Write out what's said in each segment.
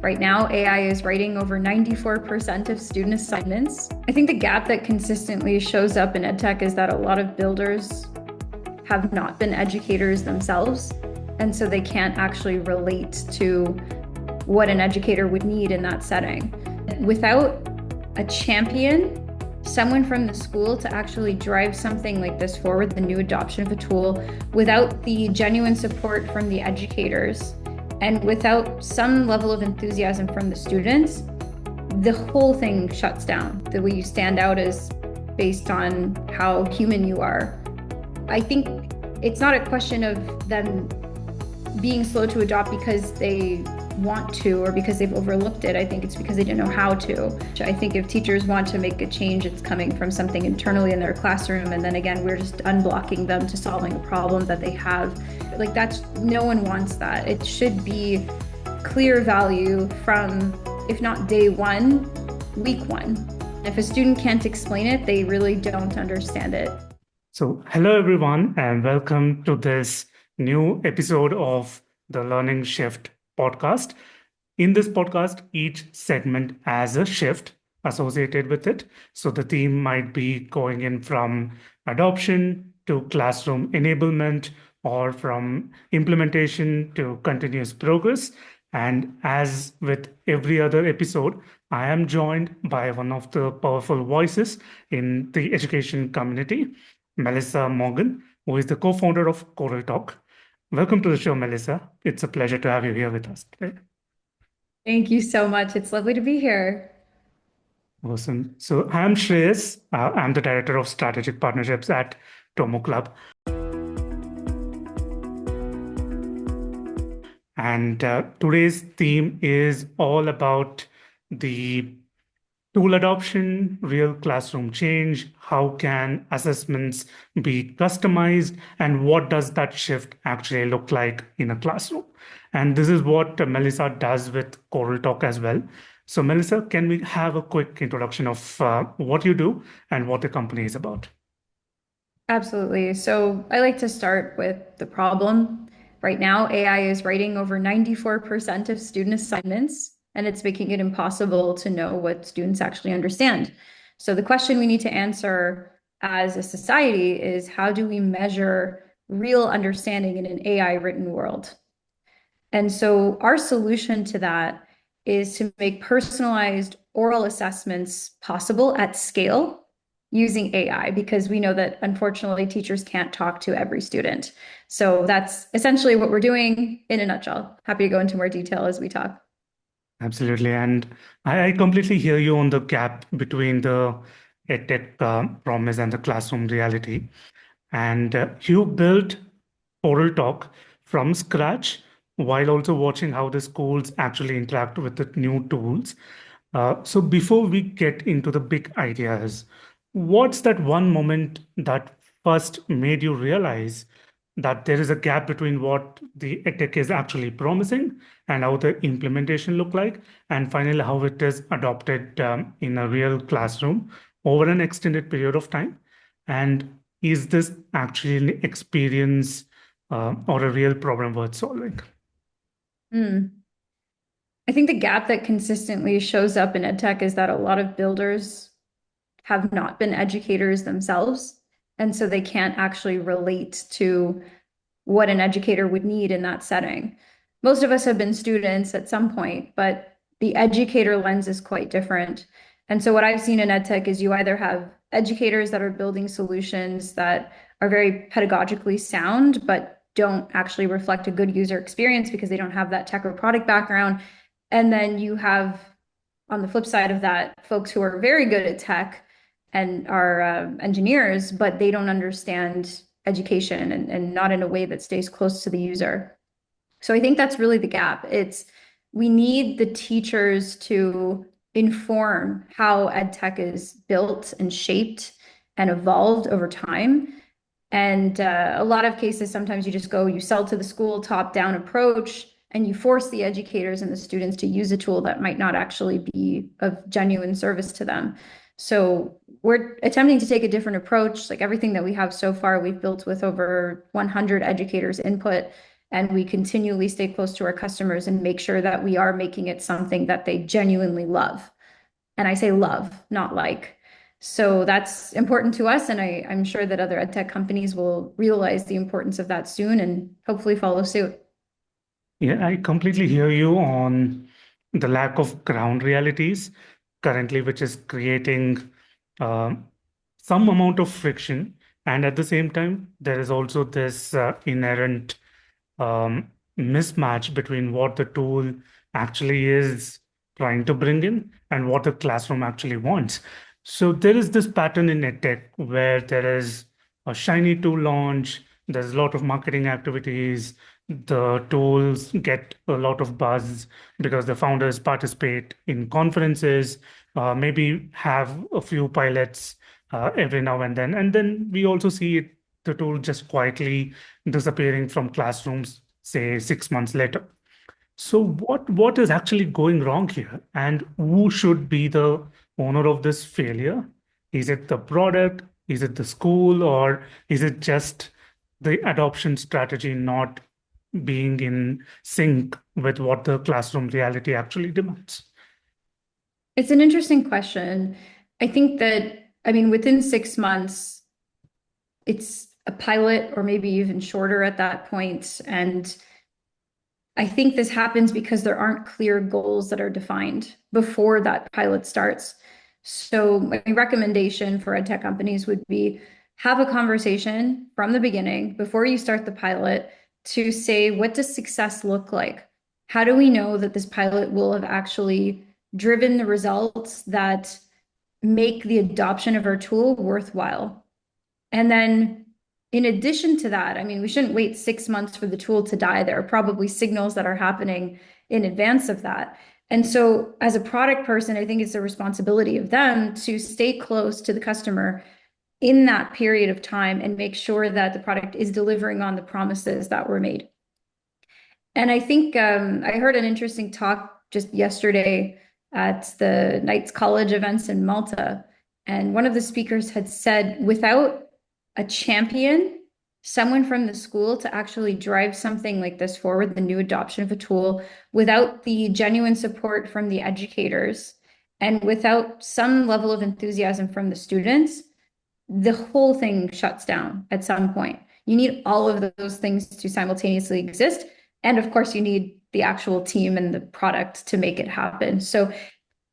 Right now, AI is writing over 94% of student assignments. I think the gap that consistently shows up in EdTech is that a lot of builders have not been educators themselves, and so they can't actually relate to what an educator would need in that setting. Without a champion, someone from the school to actually drive something like this forward, the new adoption of a tool, without the genuine support from the educators, and without some level of enthusiasm from the students, the whole thing shuts down. The way you stand out is based on how human you are. I think it's not a question of them being slow to adopt because they want to or because they've overlooked it. I think it's because they didn't know how to. I think if teachers want to make a change, it's coming from something internally in their classroom, and then again, we're just unblocking them to solving a problem that they have. Like, that's, no one wants that. It should be clear value from, if not day one, week one. If a student can't explain it, they really don't understand it. So, hello everyone, and welcome to this new episode of the Learning Shift podcast. In this podcast, each segment has a shift associated with it. So, the theme might be going in from adoption to classroom enablement, or from implementation to continuous progress. And as with every other episode, I am joined by one of the powerful voices in the education community, Melissa Morgan, who is the co-founder of CoralTalk. Welcome to the show, Melissa. It's a pleasure to have you here with us today. Thank you so much. It's lovely to be here. Awesome. So I'm Shreyas. I'm the director of strategic partnerships at Tomo Club. And today's theme is all about the tool adoption, real classroom change, how can assessments be customized, and what does that shift actually look like in a classroom? And this is what Melissa does with CoralTalk as well. So Melissa, can we have a quick introduction of what you do and what the company is about? Absolutely. So I like to start with the problem. Right now, AI is writing over 94% of student assignments, and it's making it impossible to know what students actually understand. So the question we need to answer as a society is, how do we measure real understanding in an AI written world? And so our solution to that is to make personalized oral assessments possible at scale using AI, because we know that unfortunately teachers can't talk to every student. So that's essentially what we're doing in a nutshell. Happy to go into more detail as we talk. Absolutely. And I completely hear you on the gap between the EdTech promise and the classroom reality. And you built Oral Talk from scratch while also watching how the schools actually interact with the new tools. So before we get into the big ideas, what's that one moment that first made you realize that there is a gap between what the EdTech is actually promising and how the implementation look like, and finally how it is adopted in a real classroom over an extended period of time? And is this actually an experience or a real problem worth solving? Hmm. I think the gap that consistently shows up in EdTech is that a lot of builders have not been educators themselves, and so they can't actually relate to what an educator would need in that setting. Most of us have been students at some point, but the educator lens is quite different. And so what I've seen in EdTech is you either have educators that are building solutions that are very pedagogically sound, but don't actually reflect a good user experience because they don't have that tech or product background. And then you have, on the flip side of that, folks who are very good at tech and are engineers, but they don't understand education, and not in a way that stays close to the user. So I think that's really the gap. We need the teachers to inform how ed tech is built and shaped and evolved over time. And a lot of cases, sometimes you sell to the school top-down approach, and you force the educators and the students to use a tool that might not actually be of genuine service to them. So we're attempting to take a different approach. Like everything that we have so far, we've built with over 100 educators' input. and we continually stay close to our customers and make sure that we are making it something that they genuinely love. And I say love, not like. So that's important to us. And I'm sure that other ed tech companies will realize the importance of that soon and hopefully follow suit. Yeah, I completely hear you on the lack of ground realities currently, which is creating um, some amount of friction. And at the same time, there is also this inherent um, mismatch between what the tool actually is trying to bring in and what the classroom actually wants. So there is this pattern in EdTech where there is a shiny tool launch, there's a lot of marketing activities, the tools get a lot of buzz because the founders participate in conferences, maybe have a few pilots every now and then we also see it, the tool just quietly disappearing from classrooms, say 6 months later. So what is actually going wrong here, and who should be the owner of this failure? Is it the product? Is it the school? Or is it just the adoption strategy not being in sync with what the classroom reality actually demands? It's an interesting question. I think that, I mean, within 6 months, it's a pilot or maybe even shorter at that point. And I think this happens because there aren't clear goals that are defined before that pilot starts. So my recommendation for ed tech companies would be have a conversation from the beginning before you start the pilot to say, what does success look like? How do we know that this pilot will have actually driven the results that make the adoption of our tool worthwhile? And then in addition to that, I mean, we shouldn't wait 6 months for the tool to die. There are probably signals that are happening in advance of that. And so as a product person, I think it's a responsibility of them to stay close to the customer in that period of time and make sure that the product is delivering on the promises that were made. And I think I heard an interesting talk just yesterday at the Knights College events in Malta. And one of the speakers had said, without a champion, someone from the school to actually drive something like this forward, the new adoption of a tool, without the genuine support from the educators, and without some level of enthusiasm from the students, the whole thing shuts down at some point. You need all of those things to simultaneously exist. And of course, you need the actual team and the product to make it happen. So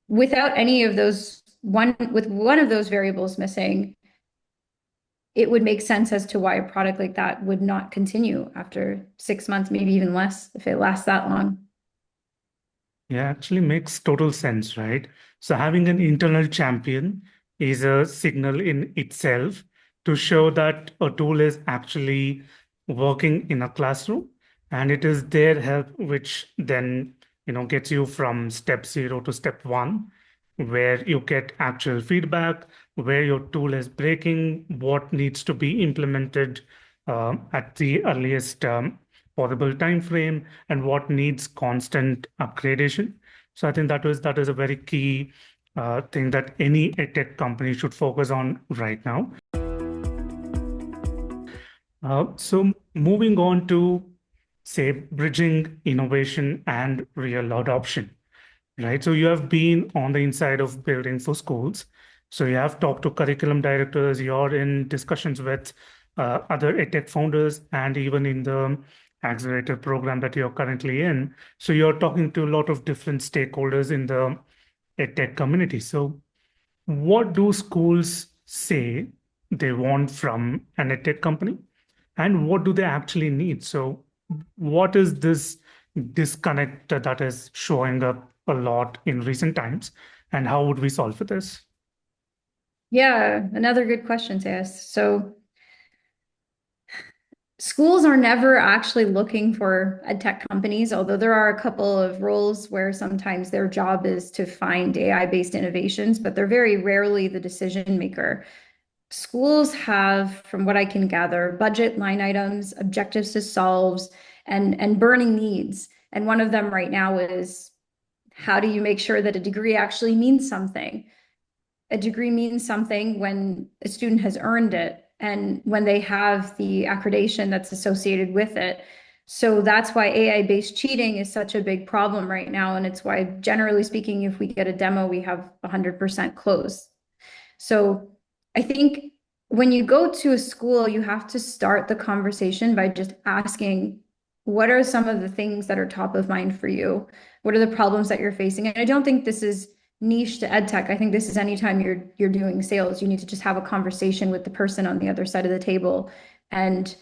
without any of those, with one of those variables missing, it would make sense as to why a product like that would not continue after 6 months, maybe even less, if it lasts that long. Yeah, actually makes total sense, right? So having an internal champion is a signal in itself to show that a tool is actually working in a classroom, and it is their help which then, gets you from step zero to step one, where you get actual feedback, where your tool is breaking, what needs to be implemented at the earliest possible time frame, and what needs constant upgradation. So I think that is a very key thing that any tech company should focus on right now. So moving on to, say, bridging innovation and real adoption, right? So you have been on the inside of building for schools. So you have talked to curriculum directors, you're in discussions with other edtech founders, and even in the accelerator program that you're currently in. So you're talking to a lot of different stakeholders in the edtech community. So what do schools say they want from an edtech company? And what do they actually need? So what is this disconnect that is showing up a lot in recent times, and how would we solve for this? Yeah, another good question to ask. So schools are never actually looking for ed tech companies, although there are a couple of roles where sometimes their job is to find AI-based innovations, but they're very rarely the decision maker. Schools have, from what I can gather, budget line items, objectives to solve, and burning needs. And one of them right now is how do you make sure that a degree actually means something? A degree means something when a student has earned it and when they have the accreditation that's associated with it. So that's why AI-based cheating is such a big problem right now. And it's why, generally speaking, if we get a demo, we have 100% close. So I think when you go to a school, you have to start the conversation by just asking, what are some of the things that are top of mind for you? What are the problems that you're facing? And I don't think this is niche to EdTech. I think this is anytime you're doing sales, you need to just have a conversation with the person on the other side of the table and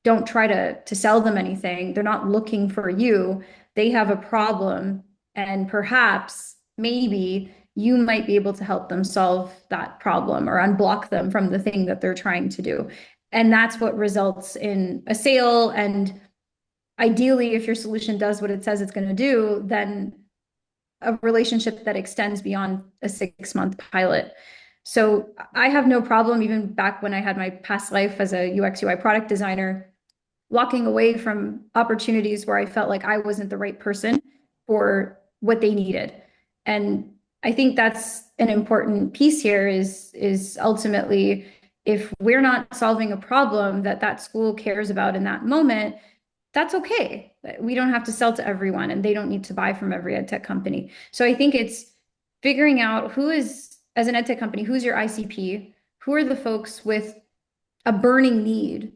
don't try to sell them anything. They're not looking for you. They have a problem, and perhaps maybe you might be able to help them solve that problem or unblock them from the thing that they're trying to do. And that's what results in a sale. And ideally, if your solution does what it says it's going to do, then a relationship that extends beyond a 6 month pilot. So I have no problem, even back when I had my past life as a UX UI product designer, walking away from opportunities where I felt like I wasn't the right person for what they needed. And I think that's an important piece here is ultimately, if we're not solving a problem that that school cares about in that moment, that's okay. We don't have to sell to everyone, and they don't need to buy from every ed tech company. So I think it's figuring out who is, as an ed tech company, who's your ICP, who are the folks with a burning need.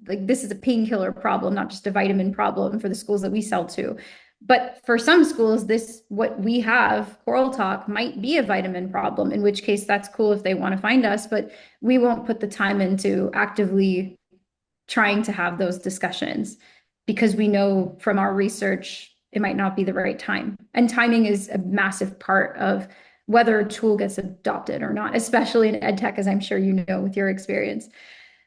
Like, this is a painkiller problem, not just a vitamin problem for the schools that we sell to. But for some schools, this, what we have, CoralTalk, might be a vitamin problem, in which case that's cool if they want to find us, but we won't put the time into actively trying to have those discussions because we know from our research it might not be the right time. And timing is a massive part of whether a tool gets adopted or not, especially in ed tech, as I'm sure you know with your experience.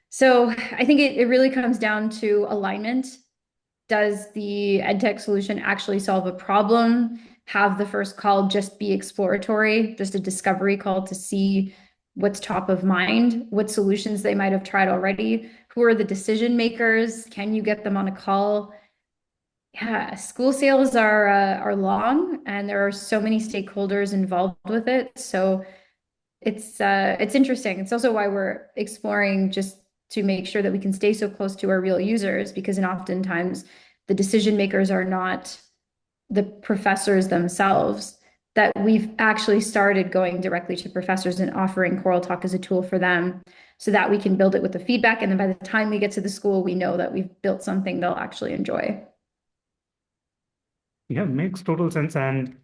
So I think it really comes down to alignment. Does the EdTech solution actually solve a problem? Have the first call just be exploratory, just a discovery call to see what's top of mind, what solutions they might have tried already, who are the decision makers, can you get them on a call? Yeah, school sales are long, and there are so many stakeholders involved with it. So it's interesting. It's also why we're exploring, just to make sure that we can stay so close to our real users, because oftentimes the decision makers are not the professors themselves, that we've actually started going directly to professors and offering CoralTalk as a tool for them so that we can build it with the feedback. And then by the time we get to the school, we know that we've built something they'll actually enjoy. Yeah, makes total sense. And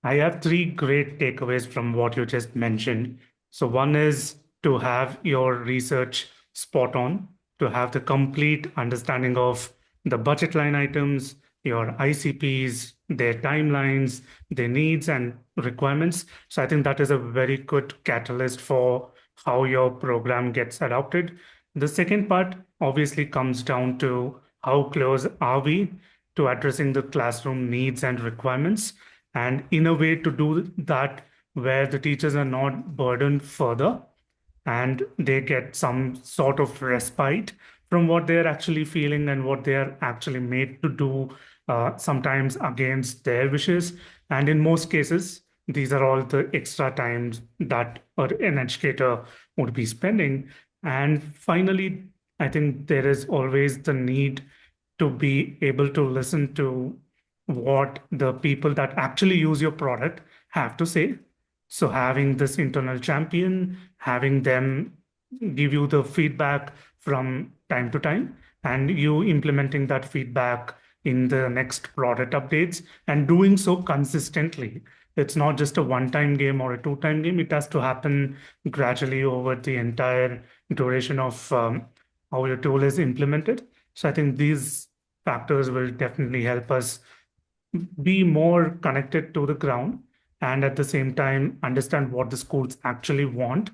I have three great takeaways from what you just mentioned. So, one is to have your research spot on, to have the complete understanding of the budget line items, your ICPs, their timelines, their needs and requirements. So, I think that is a very good catalyst for how your program gets adopted. The second part obviously comes down to how close are we to addressing the classroom needs and requirements, and in a way to do that where the teachers are not burdened further and they get some sort of respite from what they're actually feeling and what they are actually made to do, sometimes against their wishes. And in most cases, these are all the extra times that an educator would be spending. And finally, I think there is always the need to be able to listen to what the people that actually use your product have to say. So having this internal champion, having them give you the feedback from time to time, and you implementing that feedback in the next product updates and doing so consistently. It's not just a one-time game or a two-time game. It has to happen gradually over the entire duration of how your tool is implemented. So I think these factors will definitely help us be more connected to the ground and at the same time understand what the schools actually want,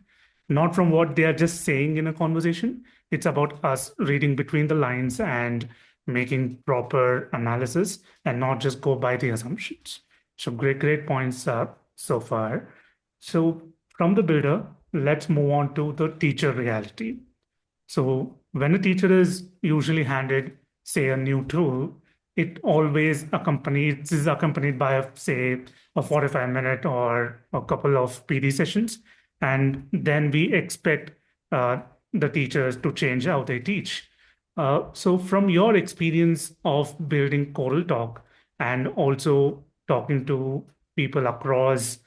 not from what they are just saying in a conversation. It's about us reading between the lines and making proper analysis and not just go by the assumptions. So great points so far. So from the builder, let's move on to the teacher reality. So when a teacher is usually handed, say, a new tool, it is accompanied by, say, a 45-minute or a couple of PD sessions. And then we expect uh, the teachers to change how they teach. So from your experience of building CoralTalk and also talking to people across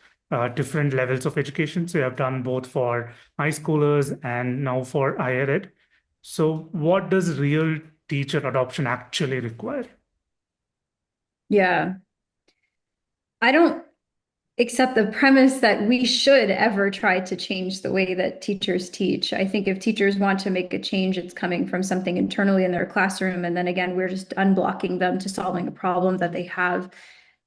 different levels of education, so you have done both for high schoolers and now for higher ed. So what does real teacher adoption actually require? Yeah. I don't accept the premise that we should ever try to change the way that teachers teach. I think if teachers want to make a change, it's coming from something internally in their classroom. And then again, we're just unblocking them to solving a problem that they have.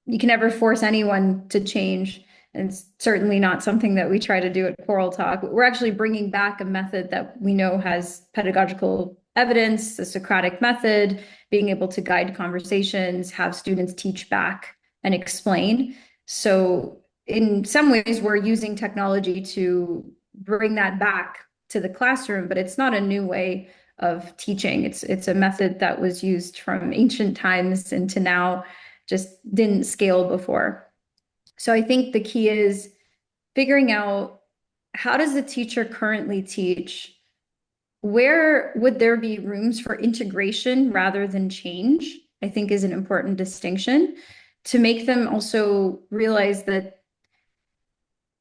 You can never force anyone to change. And it's certainly not something that we try to do at CoralTalk. We're actually bringing back a method that we know has pedagogical evidence, the Socratic method, being able to guide conversations, have students teach back and explain. So in some ways, we're using technology to bring that back to the classroom, but it's not a new way of teaching. It's a method that was used from ancient times into now, just didn't scale before. So I think the key is figuring out, how does the teacher currently teach? Where would there be rooms for integration rather than change? I think is an important distinction, to make them also realize that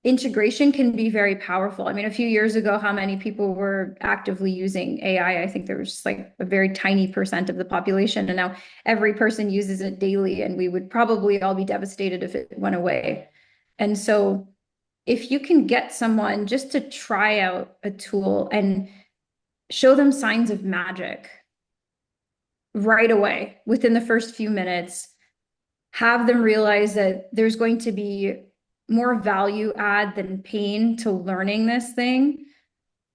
integration can be very powerful. I mean, a few years ago, how many people were actively using AI? I think there was just like a very tiny percent of the population, and now every person uses it daily, and we would probably all be devastated if it went away. And so if you can get someone just to try out a tool and show them signs of magic right away within the first few minutes, have them realize that there's going to be more value add than pain to learning this thing,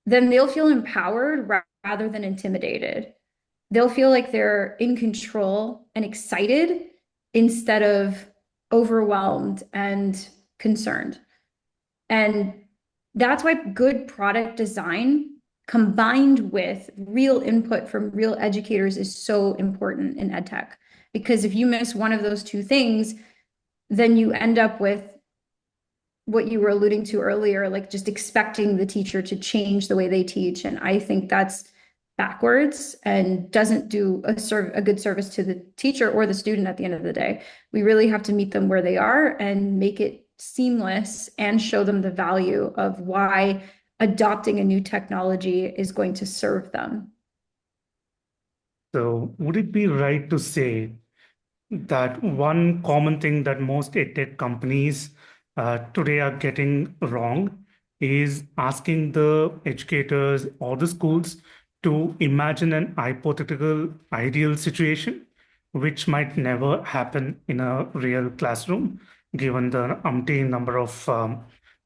then they'll feel empowered rather than intimidated. They'll feel like they're in control and excited instead of overwhelmed and concerned. And that's why good product design combined with real input from real educators is so important in EdTech. Because if you miss one of those two things, then you end up with what you were alluding to earlier, like just expecting the teacher to change the way they teach. And I think that's backwards and doesn't do a good service to the teacher or the student at the end of the day. We really have to meet them where they are and make it seamless and show them the value of why adopting a new technology is going to serve them. So would it be right to say that one common thing that most edtech companies today are getting wrong is asking the educators or the schools to imagine an hypothetical ideal situation, which might never happen in a real classroom, given the umpteen number of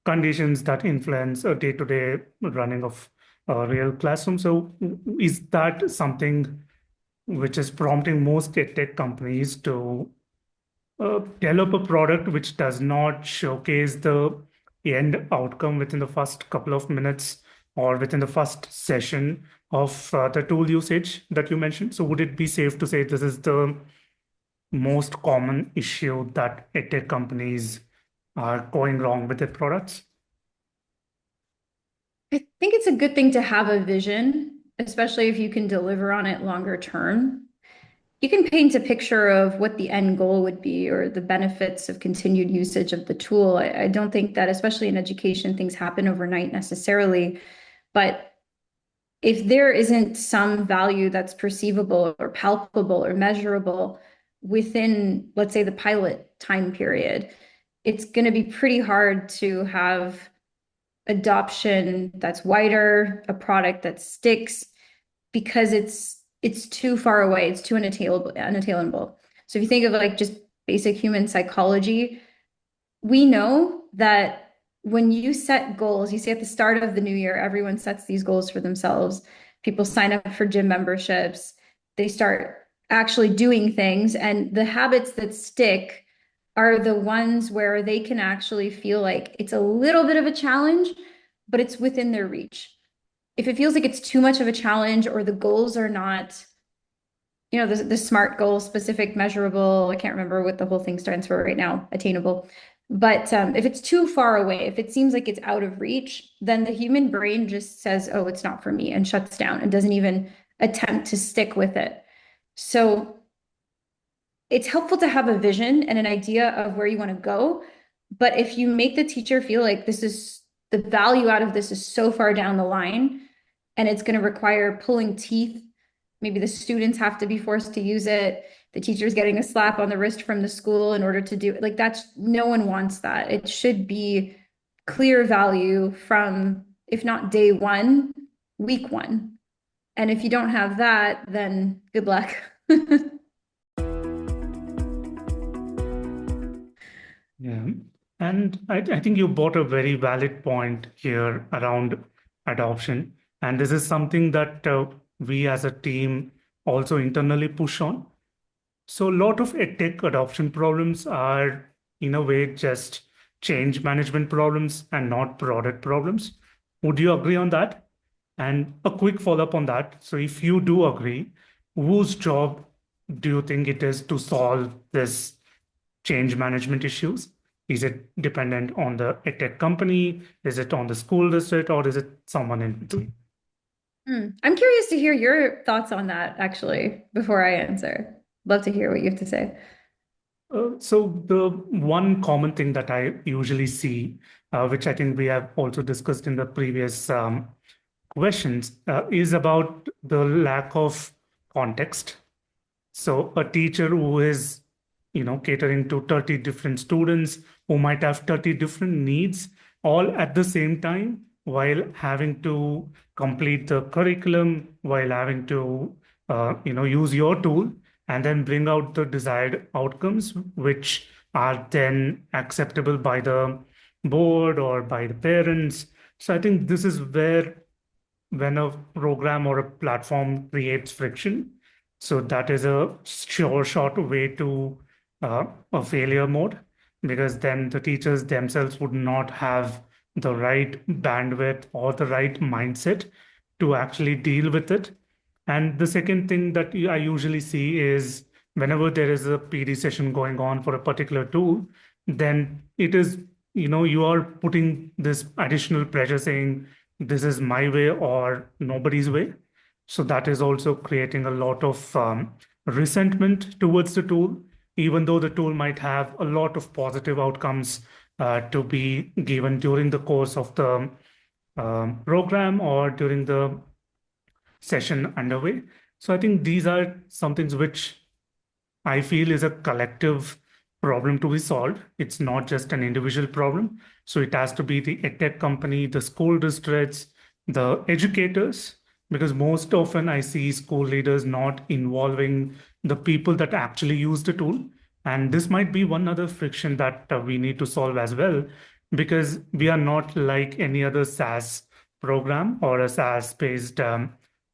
conditions that influence a day-to-day running of a real classroom. So, is that something which is prompting most tech companies to develop a product which does not showcase the end outcome within the first couple of minutes or within the first session of the tool usage that you mentioned? So would it be safe to say this is the most common issue that tech companies are going wrong with their products? I think it's a good thing to have a vision, especially if you can deliver on it longer term. You can paint a picture of what the end goal would be or the benefits of continued usage of the tool. I don't think that, especially in education, things happen overnight necessarily. But if there isn't some value that's perceivable or palpable or measurable within, let's say, the pilot time period, it's going to be pretty hard to have adoption that's wider, a product that sticks, because it's too far away, it's too unattainable. So if you think of like just basic human psychology, we know that when you set goals, you see at the start of the new year, everyone sets these goals for themselves. People sign up for gym memberships, they start actually doing things, and the habits that stick are the ones where they can actually feel like it's a little bit of a challenge, but it's within their reach. If it feels like it's too much of a challenge or the goals are not, the SMART goal, specific, measurable, I can't remember what the whole thing stands for right now, attainable. But if it's too far away, if it seems like it's out of reach, then the human brain just says, oh, it's not for me, and shuts down and doesn't even attempt to stick with it. So it's helpful to have a vision and an idea of where you want to go. But if you make the teacher feel like this is the value out of this is so far down the line and it's going to require pulling teeth, maybe the students have to be forced to use it, the teacher's getting a slap on the wrist from the school in order to do it. Like that's no one wants that. It should be clear value from, if not day one, week one. And if you don't have that, then good luck. Yeah. And I think you brought a very valid point here around adoption. And this is something that we as a team also internally push on. So a lot of edtech adoption problems are, in a way, just change management problems and not product problems. Would you agree on that? And a quick follow-up on that. So if you do agree, whose job do you think it is to solve this change management issues? Is it dependent on the edtech company? Is it on the school district, or is it someone in between? I'm curious to hear your thoughts on that, actually, before I answer. Love to hear what you have to say. So the one common thing that I usually see, which I think we have also discussed in the previous questions, is about the lack of context. So a teacher who is, catering to 30 different students who might have 30 different needs all at the same time, while having to complete the curriculum, while having to, use your tool and then bring out the desired outcomes, which are then acceptable by the board or by the parents. So I think this is where when a program or a platform creates friction. So that is a short way to a failure mode, because then the teachers themselves would not have the right bandwidth or the right mindset to actually deal with it. And the second thing that I usually see is whenever there is a PD session going on for a particular tool, then it is, you are putting this additional pressure saying, this is my way or nobody's way. So that is also creating a lot of resentment towards the tool, even though the tool might have a lot of positive outcomes to be given during the course of the program or during the session underway. So I think these are some things which I feel is a collective problem to be solved. It's not just an individual problem. So it has to be the edtech company, the school districts, the educators, because most often I see school leaders not involving the people that actually use the tool. And this might be one other friction that we need to solve as well, because we are not like any other SaaS program or a SaaS-based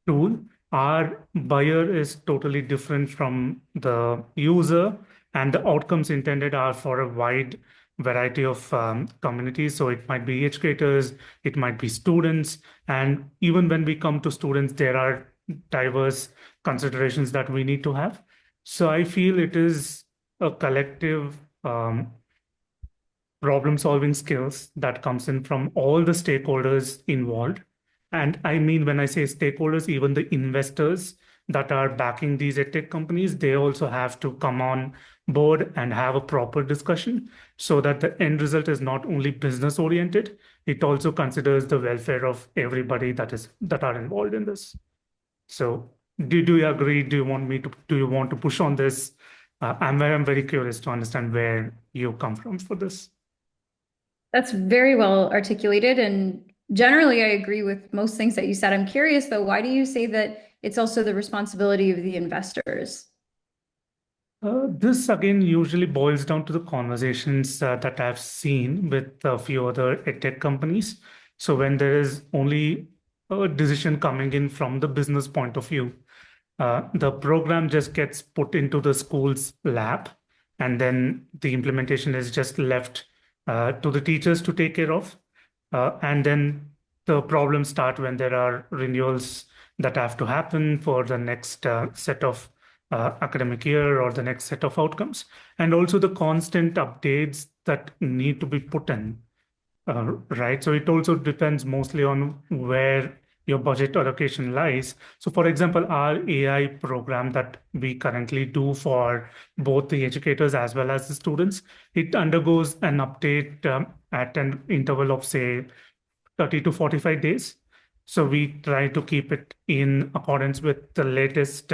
tool. Our buyer is totally different from the user, and the outcomes intended are for a wide variety of communities. So it might be educators, it might be students, and even when we come to students, there are diverse considerations that we need to have. So I feel it is a collective problem solving skills that comes in from all the stakeholders involved. And I mean, when I say stakeholders, even the investors that are backing these edtech companies, they also have to come on board and have a proper discussion so that the end result is not only business oriented, it also considers the welfare of everybody that are involved in this. So do you agree? Do you want to push on this? I'm very curious to understand where you come from for this. That's very well articulated. And generally, I agree with most things that you said. I'm curious, though, why do you say that it's also the responsibility of the investors? This again usually boils down to the conversations that I've seen with a few other edtech companies. So when there is only a decision coming in from the business point of view, the program just gets put into the school's lab, and then the implementation is just left to the teachers to take care of. And then the problems start when there are renewals that have to happen for the next set of academic year or the next set of outcomes, and also the constant updates that need to be put in. Right. So it also depends mostly on where your budget allocation lies. So, for example, our AI program that we currently do for both the educators as well as the students, it undergoes an update at an interval of, say, 30 to 45 days. So we try to keep it in accordance with the latest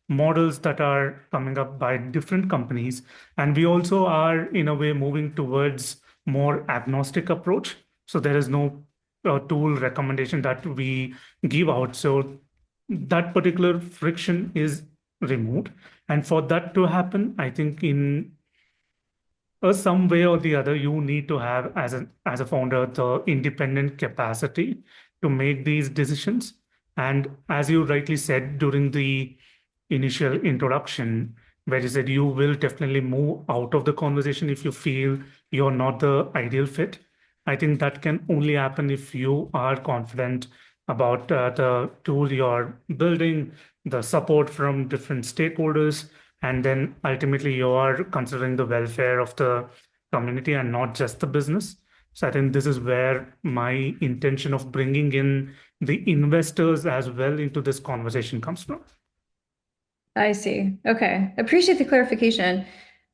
models that are coming up by different companies. And we also are, in a way, moving towards more agnostic approach. So there is no tool recommendation that we give out. So that particular friction is removed. And for that to happen, I think in some way or the other, you need to have as a founder the independent capacity to make these decisions. And as you rightly said during the initial introduction, where you said you will definitely move out of the conversation if you feel you're not the ideal fit. I think that can only happen if you are confident about the tool you're building, the support from different stakeholders, and then ultimately you are considering the welfare of the community and not just the business. So I think this is where my intention of bringing in the investors as well into this conversation comes from. I see. Okay. Appreciate the clarification.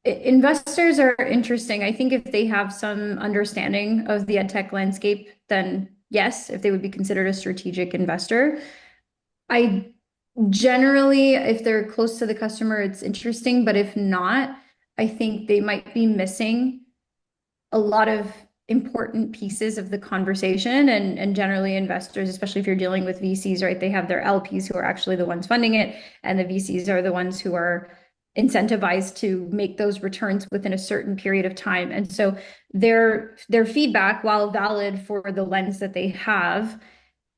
Investors are interesting. I think if they have some understanding of the EdTech landscape, then yes, if they would be considered a strategic investor. I generally, if they're close to the customer, it's interesting, but if not, I think they might be missing a lot of important pieces of the conversation, and generally investors, especially if you're dealing with VCs, right, they have their LPs who are actually the ones funding it, and the VCs are the ones who are incentivized to make those returns within a certain period of time. And so their feedback, while valid for the lens that they have,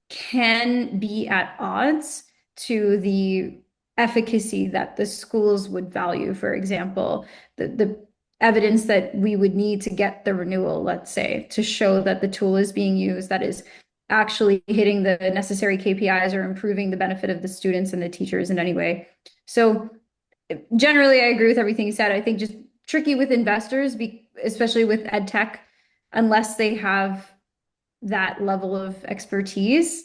can be at odds to the efficacy that the schools would value. For example, the evidence that we would need to get the renewal, let's say, to show that the tool is being used, that is actually hitting the necessary KPIs or improving the benefit of the students and the teachers in any way. So generally, I agree with everything you said. I think just tricky with investors, especially with ed tech, unless they have that level of expertise,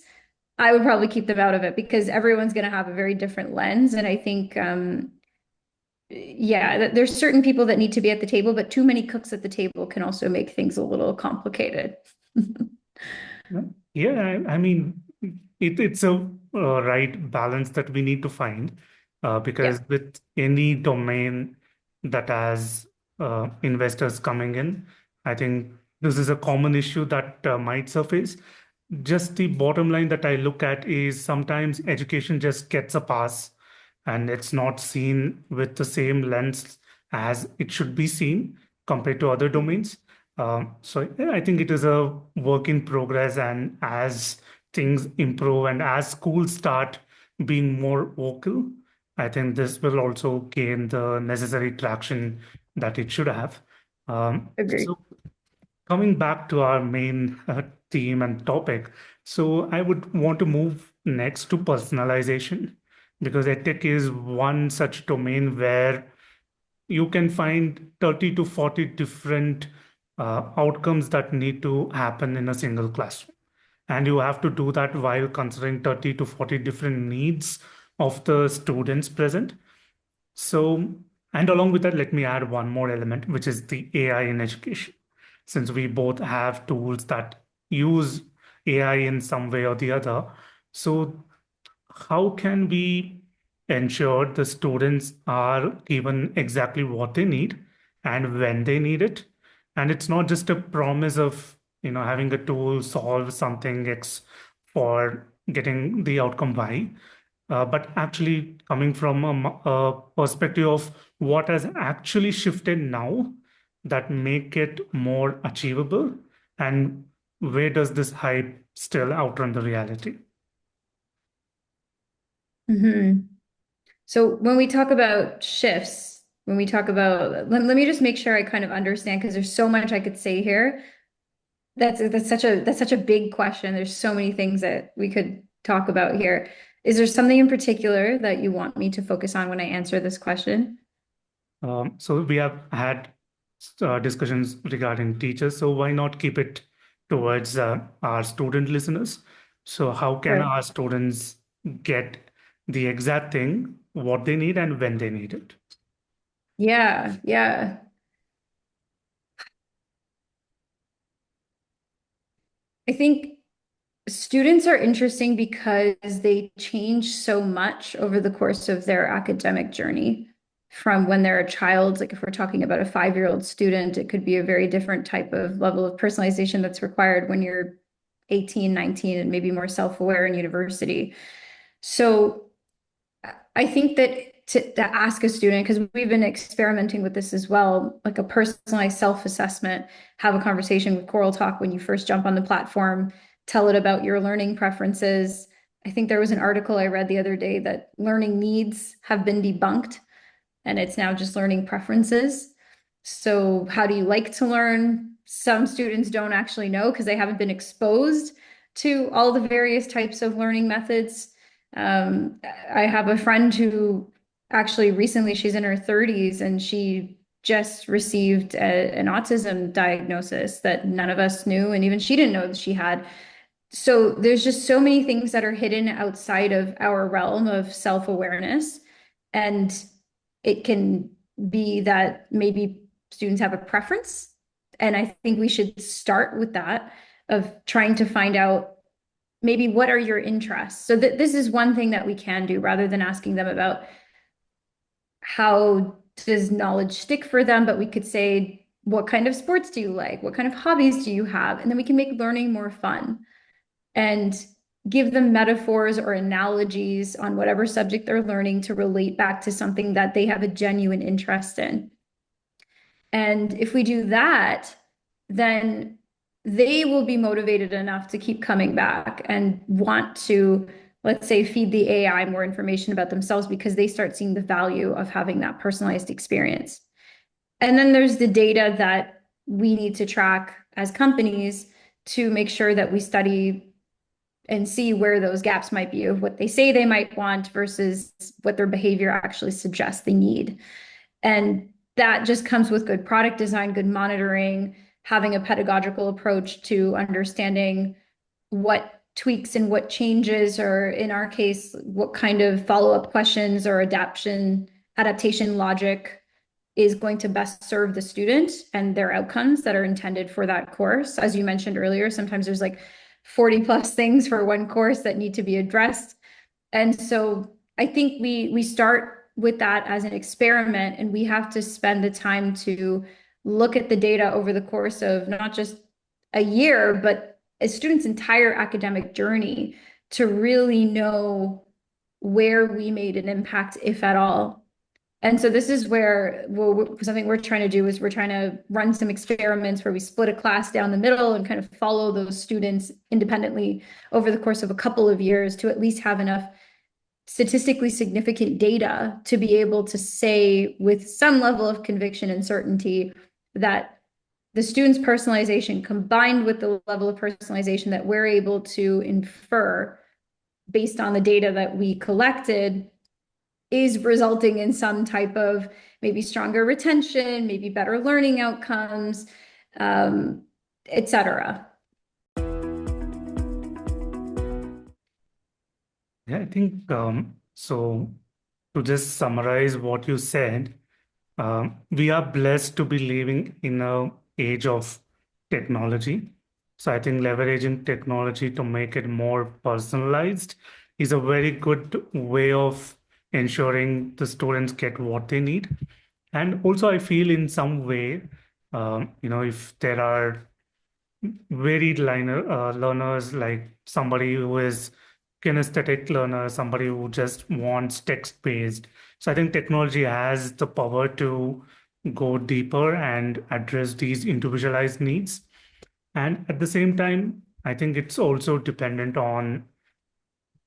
I would probably keep them out of it because everyone's going to have a very different lens. And I think, yeah, there's certain people that need to be at the table, but too many cooks at the table can also make things a little complicated. Yeah, I mean, it's a right balance that we need to find Yeah, because with any domain that has investors coming in, I think this is a common issue that might surface. Just the bottom line that I look at is sometimes education just gets a pass and it's not seen with the same lens as it should be seen compared to other domains. So yeah, I think it is a work in progress, and as things improve and as schools start being more vocal, I think this will also gain the necessary traction that it should have. agreed. So coming back to our main theme and topic, so I would want to move next to personalization because EdTech is one such domain where you can find 30 to 40 different outcomes that need to happen in a single classroom. And you have to do that while considering 30 to 40 different needs of the students present. So, and along with that, let me add one more element, which is the AI in education. Since we both have tools that use AI in some way or the other, so how can we ensure the students are given exactly what they need and when they need it? And it's not just a promise of, having a tool solve something X for getting the outcome Y, but actually coming from a perspective of what has actually shifted now that make it more achievable, and where does this hype still outrun the reality? So when we talk about shifts, when we talk about, let me just make sure I kind of understand because there's so much I could say here. That's such a big question. There's so many things that we could talk about here. Is there something in particular that you want me to focus on when I answer this question? So we have had discussions regarding teachers, so why not keep it towards our student listeners? So how can Right. our students get the exact thing, what they need and when they need it? Yeah, yeah. I think students are interesting because they change so much over the course of their academic journey from when they're a child. Like if we're talking about a 5-year-old student, it could be a very different type of level of personalization that's required when you're 18, 19, and maybe more self-aware in university. So I think that to ask a student, because we've been experimenting with this as well, like a personalized self-assessment, have a conversation with CoralTalk when you first jump on the platform, tell it about your learning preferences. I think there was an article I read the other day that learning needs have been debunked and it's now just learning preferences. So, how do you like to learn? Some students don't actually know because they haven't been exposed to all the various types of learning methods. Um, I have a friend who actually recently, she's in her 30s and she just received an autism diagnosis that none of us knew, and even she didn't know that she had. So there's just so many things that are hidden outside of our realm of self-awareness. And it can be that maybe students have a preference. And I think we should start with that of trying to find out maybe what are your interests. So that this is one thing that we can do rather than asking them about how does knowledge stick for them, but we could say, what kind of sports do you like? What kind of hobbies do you have? And then we can make learning more fun and give them metaphors or analogies on whatever subject they're learning to relate back to something that they have a genuine interest in. And if we do that, then they will be motivated enough to keep coming back and want to, let's say, feed the AI more information about themselves because they start seeing the value of having that personalized experience. And then there's the data that we need to track as companies to make sure that we study and see where those gaps might be of what they say they might want versus what their behavior actually suggests they need. And that just comes with good product design, good monitoring, having a pedagogical approach to understanding what tweaks and what changes, or in our case, what kind of follow-up questions or adaptation logic is going to best serve the student and their outcomes that are intended for that course. As you mentioned earlier, sometimes there's like 40 plus things for one course that need to be addressed. And so I think we start with that as an experiment, and we have to spend the time to look at the data over the course of not just a year, but a student's entire academic journey to really know where we made an impact, if at all. And so this is where something we're trying to do is we're trying to run some experiments where we split a class down the middle and kind of follow those students independently over the course of a couple of years to at least have enough statistically significant data to be able to say with some level of conviction and certainty that the student's personalization combined with the level of personalization that we're able to infer based on the data that we collected is resulting in some type of maybe stronger retention, maybe better learning outcomes, et cetera. Yeah, I think so. To just summarize what you said, we are blessed to be living in a age of technology. So I think leveraging technology to make it more personalized is a very good way of ensuring the students get what they need. And also, I feel in some way, if there are varied learners, like somebody who is kinesthetic learner, somebody who just wants text based. So I think technology has the power to go deeper and address these individualized needs. And at the same time, I think it's also dependent on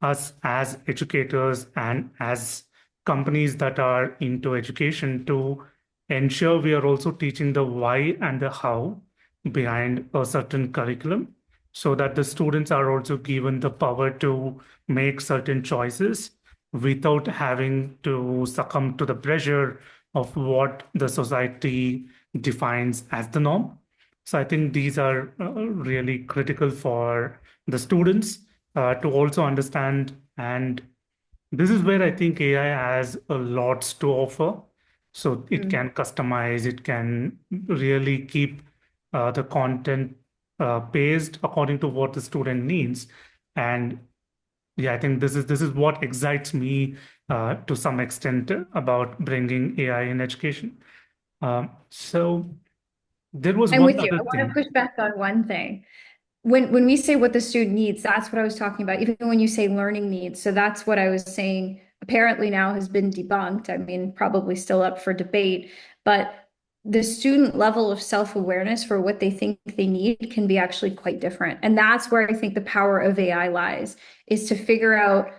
us as educators and as companies that are into education to ensure we are also teaching the why and the how behind a certain curriculum so that the students are also given the power to make certain choices without having to succumb to the pressure of what the society defines as the norm. So I think these are really critical for the students to also understand. And this is where I think AI has a lot to offer. So it Mm. can customize, it can really keep the content paced according to what the student needs. And yeah, I think this is what excites me to some extent about bringing AI in education. So there was I'm one with you. other I want to thing. push back on one thing. When we say what the student needs, that's what I was talking about. Even when you say learning needs, so that's what I was saying. Apparently now has been debunked. I mean, probably still up for debate, but the student level of self-awareness for what they think they need can be actually quite different. And that's where I think the power of AI lies, is to figure out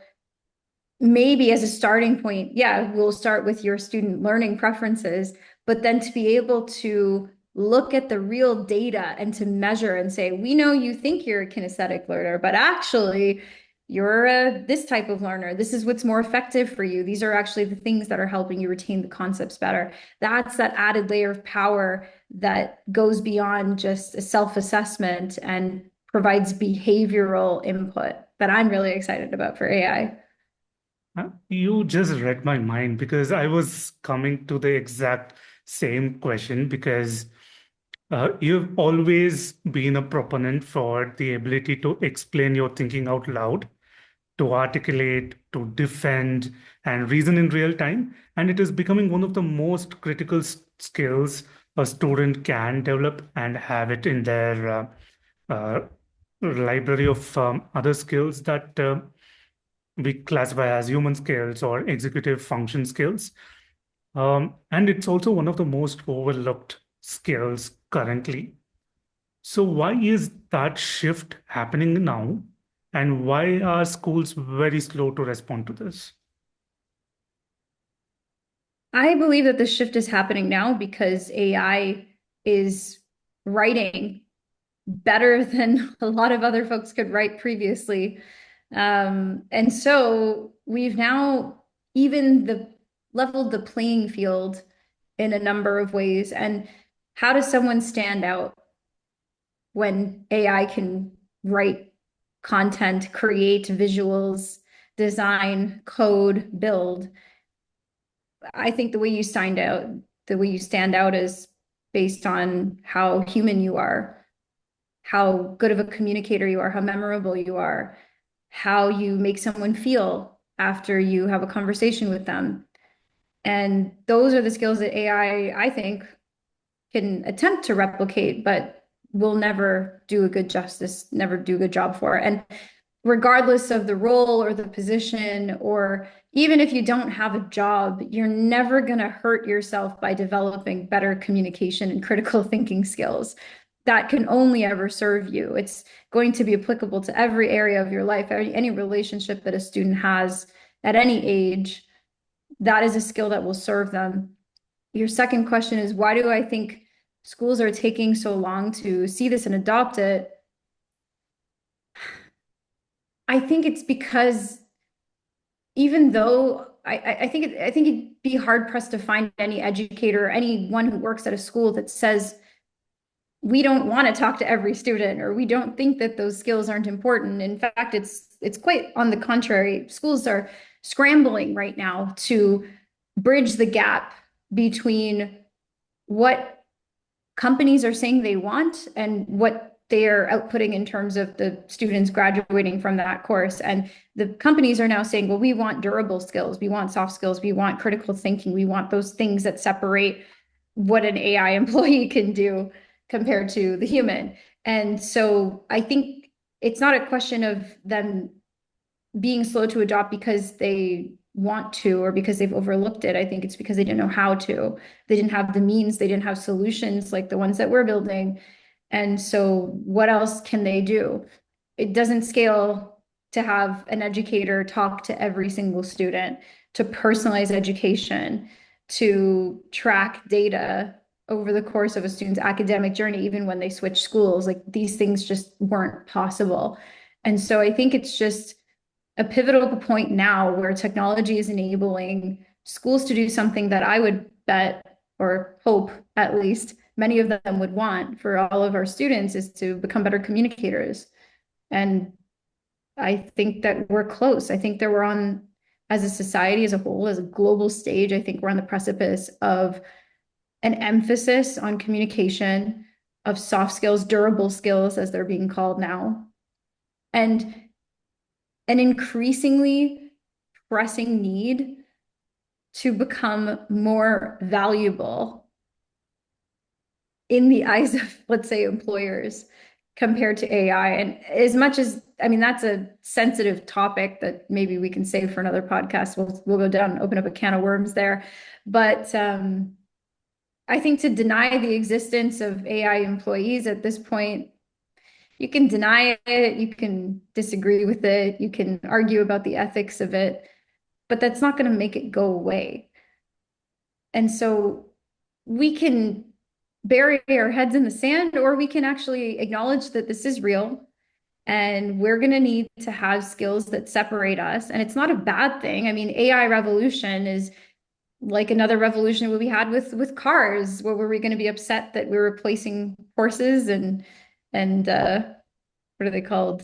maybe as a starting point, yeah, we'll start with your student learning preferences, but then to be able to look at the real data and to measure and say, we know you think you're a kinesthetic learner, but actually you're this type of learner. This is what's more effective for you. These are actually the things that are helping you retain the concepts better. That's that added layer of power that goes beyond just a self-assessment and provides behavioral input that I'm really excited about for AI. You just read my mind because I was coming to the exact same question because you've always been a proponent for the ability to explain your thinking out loud, to articulate, to defend, and reason in real time. And it is becoming one of the most critical skills a student can develop and have it in their uh, library of other skills that we classify as human skills or executive function skills. And it's also one of the most overlooked skills currently. So, why is that shift happening now? And why are schools very slow to respond to this? I believe that the shift is happening now because AI is writing better than a lot of other folks could write previously. And so we've now even leveled the playing field in a number of ways. And how does someone stand out when AI can write content, create visuals, design, code, build? I think the way you stand out is based on how human you are, how good of a communicator you are, how memorable you are, how you make someone feel after you have a conversation with them. And those are the skills that I think, can attempt to replicate, but will never do a good justice, never do a good job for. And regardless of the role or the position, or even if you don't have a job, you're never going to hurt yourself by developing better communication and critical thinking skills. That can only ever serve you. It's going to be applicable to every area of your life, any relationship that a student has at any age. That is a skill that will serve them. Your second question is, why do I think schools are taking so long to see this and adopt it? I think it's because even though I think it'd be hard pressed to find any educator, anyone who works at a school that says we don't want to talk to every student or we don't think that those skills aren't important. In fact, it's quite on the contrary. Schools are scrambling right now to bridge the gap between what companies are saying they want and what they are outputting in terms of the students graduating from that course. And the companies are now saying, well, we want durable skills, we want soft skills, we want critical thinking, we want those things that separate what an AI employee can do compared to the human. And so I think it's not a question of them being slow to adopt because they want to or because they've overlooked it. I think it's because they didn't know how to. They didn't have the means, they didn't have solutions like the ones that we're building. And so what else can they do? It doesn't scale to have an educator talk to every single student, to personalize education, to track data over the course of a student's academic journey, even when they switch schools. Like these things just weren't possible. And so I think it's just a pivotal point now where technology is enabling schools to do something that I would bet or hope at least many of them would want for all of our students, is to become better communicators. And I think that we're close. I think that we're on, as a society as a whole, as a global stage, I think we're on the precipice of an emphasis on communication, of soft skills, durable skills, as they're being called now, and an increasingly pressing need to become more valuable in the eyes of, let's say, employers compared to AI. And as much as, I mean, that's a sensitive topic that maybe we can save for another podcast. We'll go down and open up a can of worms there. But I think to deny the existence of AI employees at this point, you can deny it, you can disagree with it, you can argue about the ethics of it, but that's not going to make it go away. And so we can bury our heads in the sand, or we can actually acknowledge that this is real and we're going to need to have skills that separate us. And it's not a bad thing. I mean, AI revolution is like another revolution we had with cars. Where were we going to be upset that we're replacing horses and what are they called?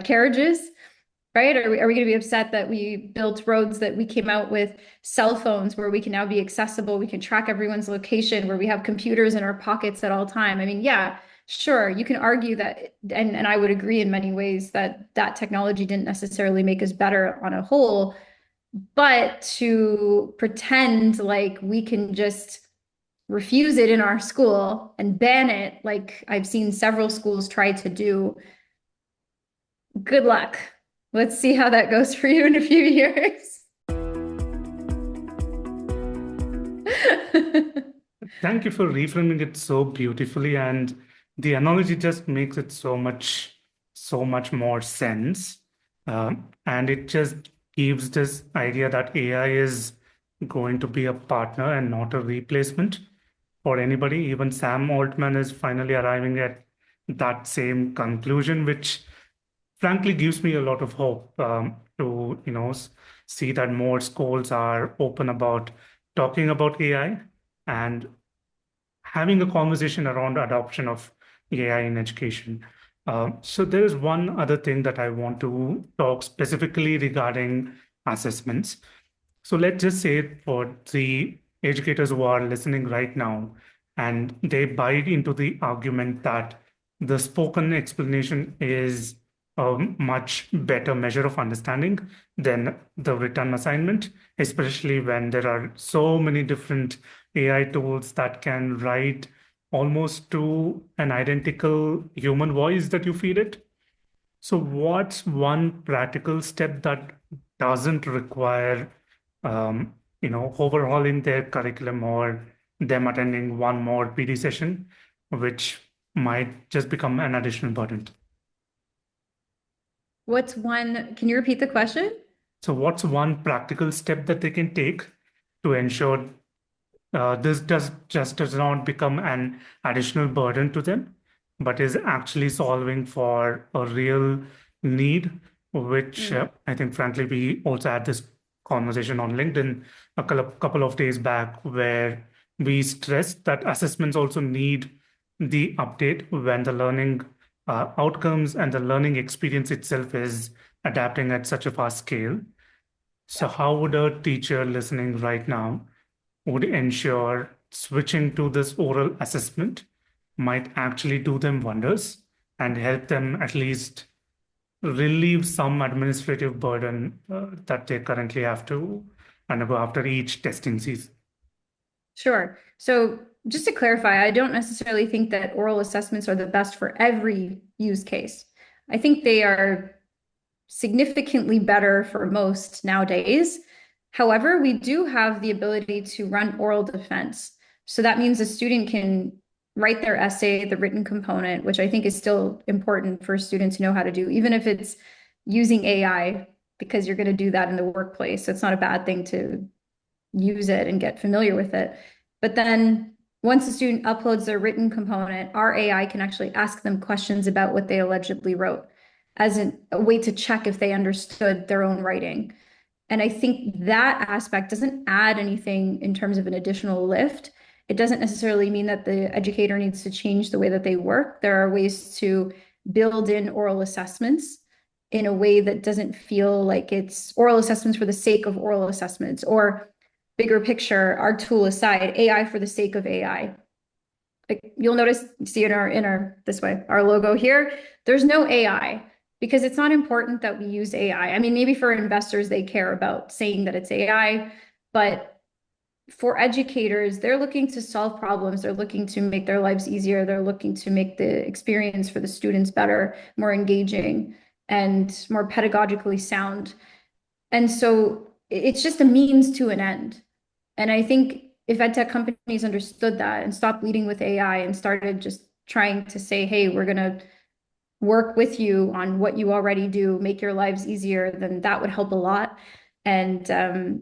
Carriages, right? Are we going to be upset that we built roads, that we came out with cell phones where we can now be accessible, we can track everyone's location, where we have computers in our pockets at all time? I mean, yeah, sure, you can argue that, and I would agree in many ways that that technology didn't necessarily make us better on a whole, but to pretend like we can just refuse it in our school and ban it, like I've seen several schools try to do, good luck. Let's see how that goes for you in a few years. Thank you for reframing it so beautifully, and the analogy just makes it so much more sense. And it just gives this idea that AI is going to be a partner and not a replacement for anybody. Even Sam Altman is finally arriving at that same conclusion, which frankly gives me a lot of hope to see that more schools are open about talking about AI and having a conversation around adoption of AI in education. So there is one other thing that I want to talk specifically regarding assessments. So let's just say for the educators who are listening right now, and they buy into the argument that the spoken explanation is a much better measure of understanding than the written assignment, especially when there are so many different AI tools that can write almost to an identical human voice that you feed it. So, what's one practical step that doesn't require, overhauling their curriculum or them attending one more PD session, which might just become an additional burden? What's one, can you repeat the question? So, what's one practical step that they can take to ensure this does not become an additional burden to them, but is actually solving for a real need, which Mm. I think, frankly, we also had this conversation on LinkedIn a couple of days back, where we stressed that assessments also need the update when the learning outcomes and the learning experience itself is adapting at such a fast scale. So, how would a teacher listening right now would ensure switching to this oral assessment might actually do them wonders and help them at least relieve some administrative burden that they currently have to undergo after each testing season? Sure. So just to clarify, I don't necessarily think that oral assessments are the best for every use case. I think they are significantly better for most nowadays. However, we do have the ability to run oral defense. So that means a student can write their essay, the written component, which I think is still important for students to know how to do, even if it's using AI, because you're going to do that in the workplace. So it's not a bad thing to use it and get familiar with it. But then once a student uploads their written component, our AI can actually ask them questions about what they allegedly wrote as a way to check if they understood their own writing. And I think that aspect doesn't add anything in terms of an additional lift. It doesn't necessarily mean that the educator needs to change the way that they work. There are ways to build in oral assessments in a way that doesn't feel like it's oral assessments for the sake of oral assessments, or bigger picture, our tool aside, AI for the sake of AI. Like you'll notice, see in our this way, our logo here, there's no AI because it's not important that we use AI. I mean, maybe for investors, they care about saying that it's AI, but for educators, they're looking to solve problems. They're looking to make their lives easier. They're looking to make the experience for the students better, more engaging, and more pedagogically sound. And so it's just a means to an end. And I think if EdTech companies understood that and stopped leading with AI and started just trying to say, hey, we're going to work with you on what you already do, make your lives easier, then that would help a lot. And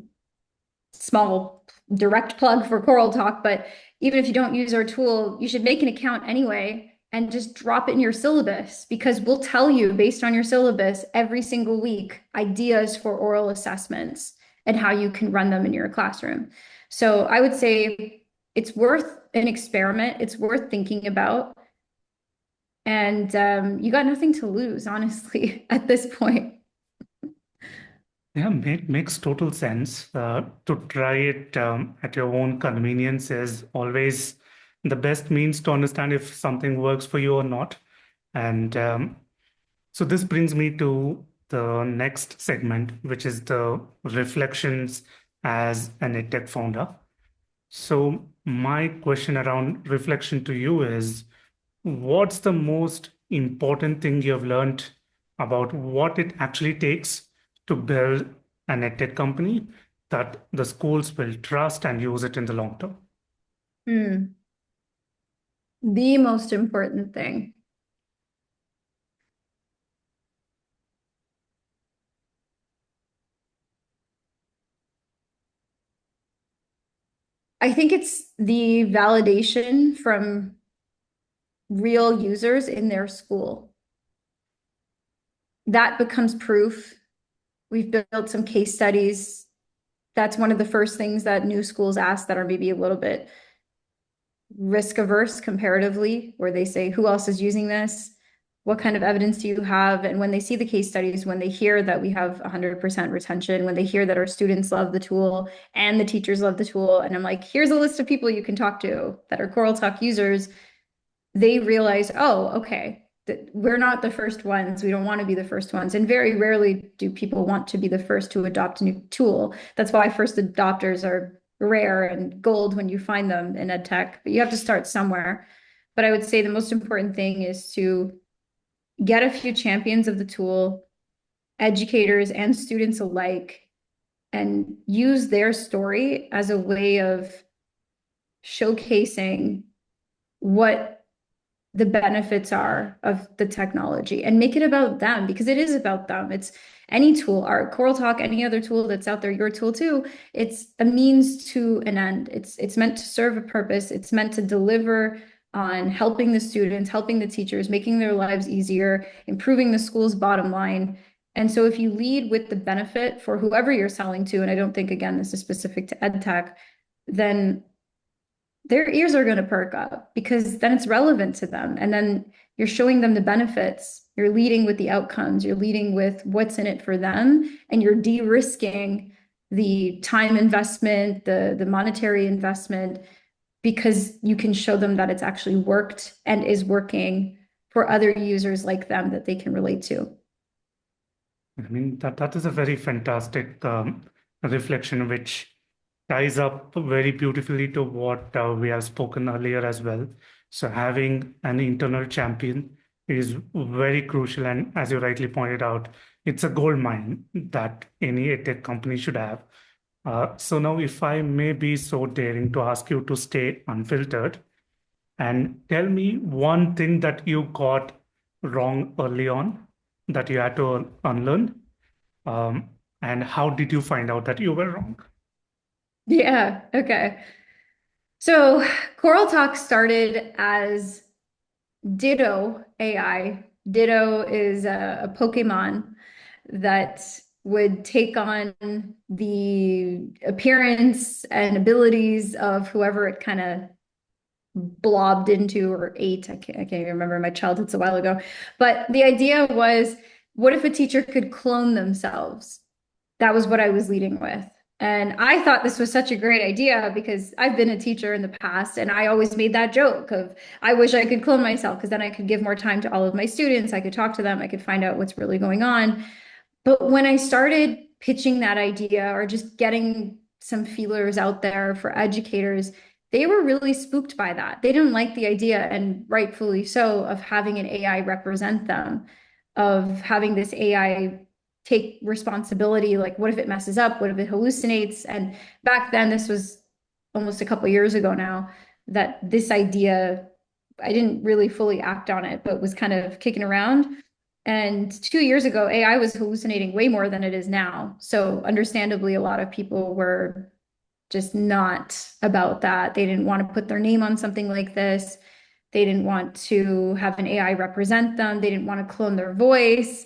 small direct plug for CoralTalk, but even if you don't use our tool, you should make an account anyway and just drop it in your syllabus because we'll tell you based on your syllabus every single week ideas for oral assessments and how you can run them in your classroom. So I would say it's worth an experiment. It's worth thinking about. And you got nothing to lose, honestly, at this point. Yeah, makes total sense. To try it at your own convenience is always the best means to understand if something works for you or not. And so this brings me to the next segment, which is the reflections as an EdTech founder. So my question around reflection to you is, what's the most important thing you've learned about what it actually takes to build an EdTech company that the schools will trust and use it in the long term? Hmm. The most important thing. I think it's the validation from real users in their school. That becomes proof. We've built some case studies. That's one of the first things that new schools ask that are maybe a little bit risk averse comparatively, where they say, who else is using this? What kind of evidence do you have? And when they see the case studies, when they hear that we have 100% retention, when they hear that our students love the tool and the teachers love the tool, and I'm like, here's a list of people you can talk to that are CoralTalk users, they realize, oh, okay, that we're not the first ones. We don't want to be the first ones. And very rarely do people want to be the first to adopt a new tool. That's why first adopters are rare and gold when you find them in EdTech, but you have to start somewhere. But I would say the most important thing is to get a few champions of the tool, educators and students alike, and use their story as a way of showcasing what the benefits are of the technology and make it about them because it is about them. It's any tool, our CoralTalk, any other tool that's out there, your tool too. It's a means to an end. It's meant to serve a purpose. It's meant to deliver on helping the students, helping the teachers, making their lives easier, improving the school's bottom line. And so if you lead with the benefit for whoever you're selling to, and I don't think again this is specific to EdTech, then their ears are going to perk up because then it's relevant to them. And then you're showing them the benefits. You're leading with the outcomes. You're leading with what's in it for them. And you're de-risking the time investment, the monetary investment, because you can show them that it's actually worked and is working for other users like them that they can relate to. I mean, that is a very fantastic reflection, which ties up very beautifully to what we have spoken earlier as well. So having an internal champion is very crucial. And as you rightly pointed out, it's a gold mine that any tech company should have. So now, if I may be so daring to ask you to stay unfiltered and tell me one thing that you got wrong early on that you had to unlearn, um, and how did you find out that you were wrong? Yeah. Okay. So CoralTalk started as Ditto AI. Ditto is a Pokemon that would take on the appearance and abilities of whoever it kind of blobbed into or ate. I can't even remember. My childhood's a while ago. But the idea was what if a teacher could clone themselves? That was what I was leading with. And I thought this was such a great idea because I've been a teacher in the past and I always made that joke of I wish I could clone myself because then I could give more time to all of my students. I could talk to them. I could find out what's really going on. But when I started pitching that idea or just getting some feelers out there for educators, they were really spooked by that. They didn't like the idea, and rightfully so, of having an AI represent them, of having this AI take responsibility. Like, what if it messes up? What if it hallucinates? And back then, this was almost a couple years ago now, that this idea, I didn't really fully act on it, but was kind of kicking around. And 2 years ago, AI was hallucinating way more than it is now. So, understandably, a lot of people were just not about that. They didn't want to put their name on something like this. They didn't want to have an AI represent them. They didn't want to clone their voice.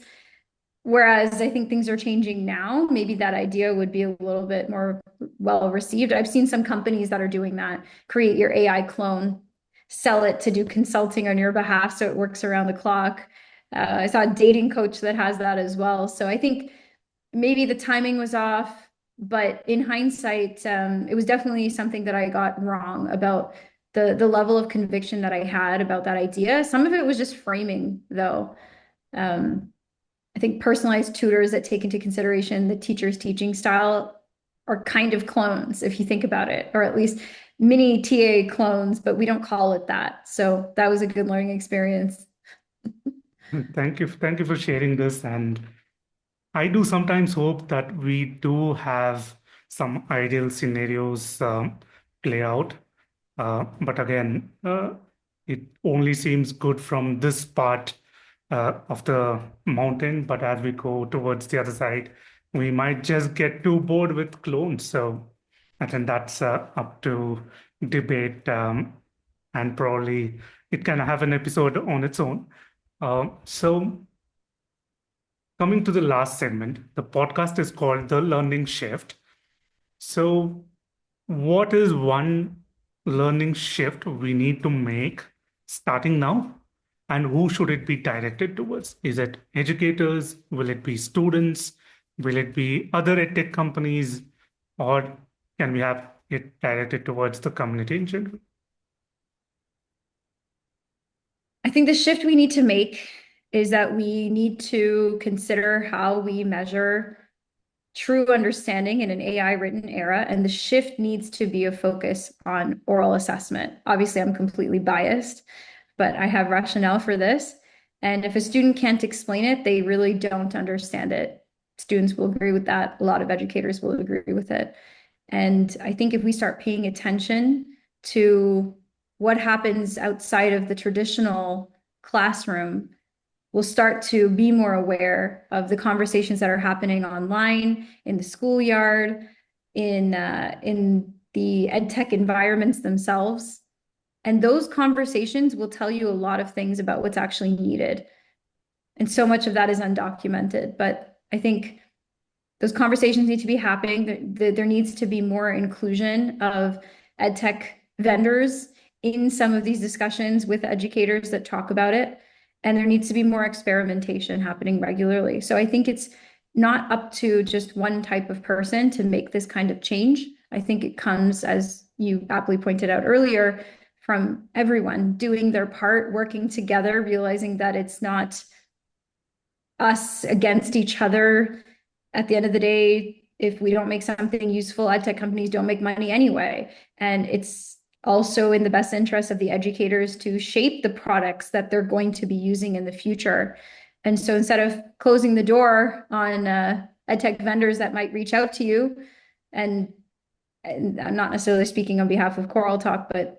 Whereas I think things are changing now. Maybe that idea would be a little bit more well received. I've seen some companies that are doing that, create your AI clone, sell it to do consulting on your behalf so it works around the clock. I saw a dating coach that has that as well. So I think maybe the timing was off, but in hindsight, it was definitely something that I got wrong about the level of conviction that I had about that idea. Some of it was just framing, though. Um, I think personalized tutors that take into consideration the teacher's teaching style are kind of clones, if you think about it, or at least mini TA clones, but we don't call it that. So that was a good learning experience. Thank you for sharing this. And I do sometimes hope that we do have some ideal scenarios play out. But again, it only seems good from this part of the mountain. But as we go towards the other side, we might just get too bored with clones. So I think that's up to debate, and probably it can have an episode on its own. So coming to the last segment, the podcast is called The Learning Shift. So, what is one learning shift we need to make starting now? And who should it be directed towards? Is it educators? Will it be students? Will it be other edtech companies? Or can we have it directed towards the community in general? I think the shift we need to make is that we need to consider how we measure true understanding in an AI written era, and the shift needs to be a focus on oral assessment. Obviously, I'm completely biased, but I have rationale for this. And if a student can't explain it, they really don't understand it. Students will agree with that. A lot of educators will agree with it. And I think if we start paying attention to what happens outside of the traditional classroom, we'll start to be more aware of the conversations that are happening online, in the schoolyard, in the EdTech environments themselves. And those conversations will tell you a lot of things about what's actually needed. And so much of that is undocumented. But I think those conversations need to be happening. There needs to be more inclusion of EdTech vendors in some of these discussions with educators that talk about it. And there needs to be more experimentation happening regularly. So I think it's not up to just one type of person to make this kind of change. I think it comes, as you aptly pointed out earlier, from everyone doing their part, working together, realizing that it's not us against each other. At the end of the day, if we don't make something useful, ed tech companies don't make money anyway. And it's also in the best interest of the educators to shape the products that they're going to be using in the future. And so instead of closing the door on ed tech vendors that might reach out to you, and I'm not necessarily speaking on behalf of CoralTalk, but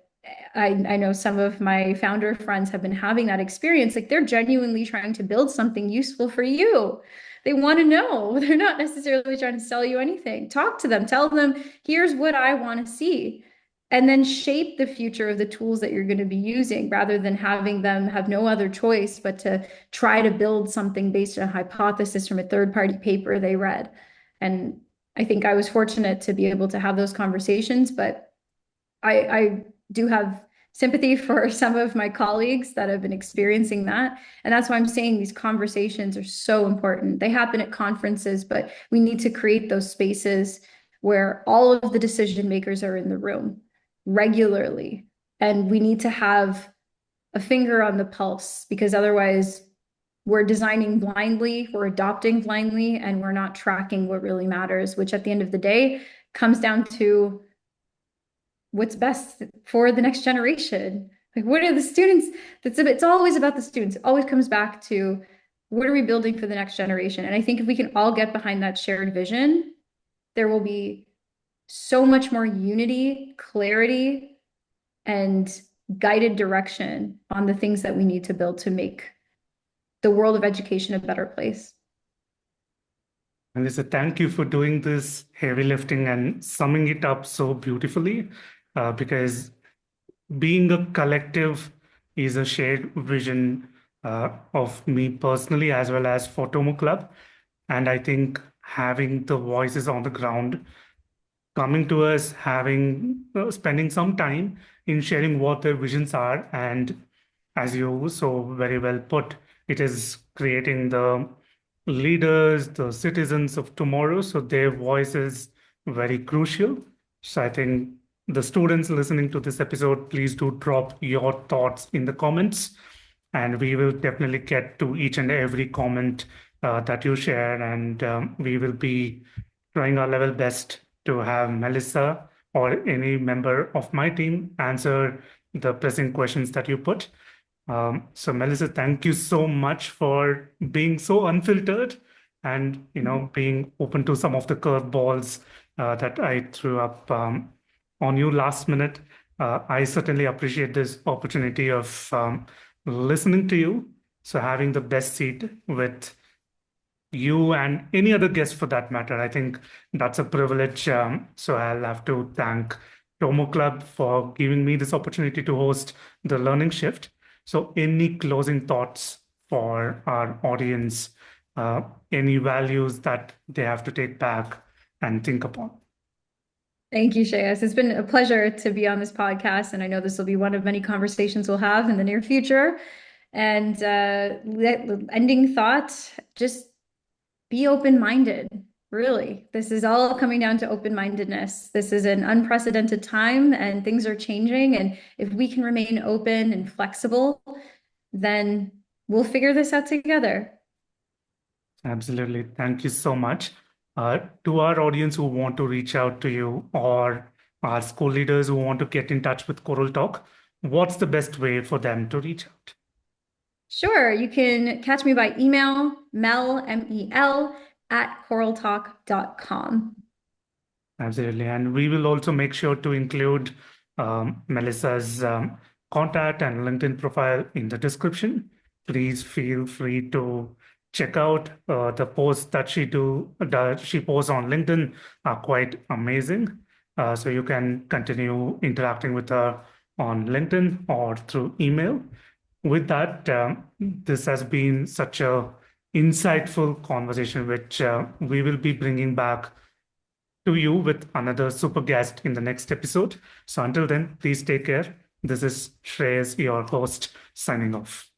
I know some of my founder friends have been having that experience. Like they're genuinely trying to build something useful for you. They want to know. They're not necessarily trying to sell you anything. Talk to them. Tell them, here's what I want to see. And then shape the future of the tools that you're going to be using rather than having them have no other choice but to try to build something based on a hypothesis from a third-party paper they read. And I think I was fortunate to be able to have those conversations, but I do have sympathy for some of my colleagues that have been experiencing that. And that's why I'm saying these conversations are so important. They happen at conferences, but we need to create those spaces where all of the decision makers are in the room regularly. And we need to have a finger on the pulse because otherwise we're designing blindly, we're adopting blindly, and we're not tracking what really matters, which at the end of the day comes down to what's best for the next generation. Like, what are the students? It's always about the students. It always comes back to what are we building for the next generation? And I think if we can all get behind that shared vision, there will be so much more unity, clarity, and guided direction on the things that we need to build to make the world of education a better place. And Lisa, thank you for doing this heavy lifting and summing it up so beautifully, because being a collective is a shared vision of me personally as well as for Tomo Club. And I think having the voices on the ground coming to us, having spending some time in sharing what their visions are, and as you so very well put, it is creating the leaders, the citizens of tomorrow. So their voice is very crucial. So I think the students listening to this episode, please do drop your thoughts in the comments, and we will definitely get to each and every comment that you share, and we will be trying our level best to have Melissa or any member of my team answer the pressing questions that you put. So Melissa, thank you so much for being so unfiltered and being open to some of the curveballs that I threw up on you last minute. I certainly appreciate this opportunity of listening to you. So having the best seat with you and any other guest for that matter. I think that's a privilege. So I'll have to thank Tomo Club for giving me this opportunity to host the Learning Shift. So any closing thoughts for our audience, any values that they have to take back and think upon? Thank you, Shreyas. It's been a pleasure to be on this podcast, and I know this will be one of many conversations we'll have in the near future. And ending thought, just be open-minded. Really, this is all coming down to open-mindedness. This is an unprecedented time, and things are changing. And if we can remain open and flexible, then we'll figure this out together. Absolutely. Thank you so much. To our audience who want to reach out to you or our school leaders who want to get in touch with CoralTalk, what's the best way for them to reach out? Sure, you can catch me by email, mel, at coraltalk.com. Absolutely. And we will also make sure to include Melissa's contact and LinkedIn profile in the description. Please feel free to check out the posts that she posts on LinkedIn are quite amazing. So you can continue interacting with her on LinkedIn or through email. With that, this has been such a insightful conversation, which we will be bringing back to you with another super guest in the next episode. So until then, please take care. This is Shreyas, your host, signing off.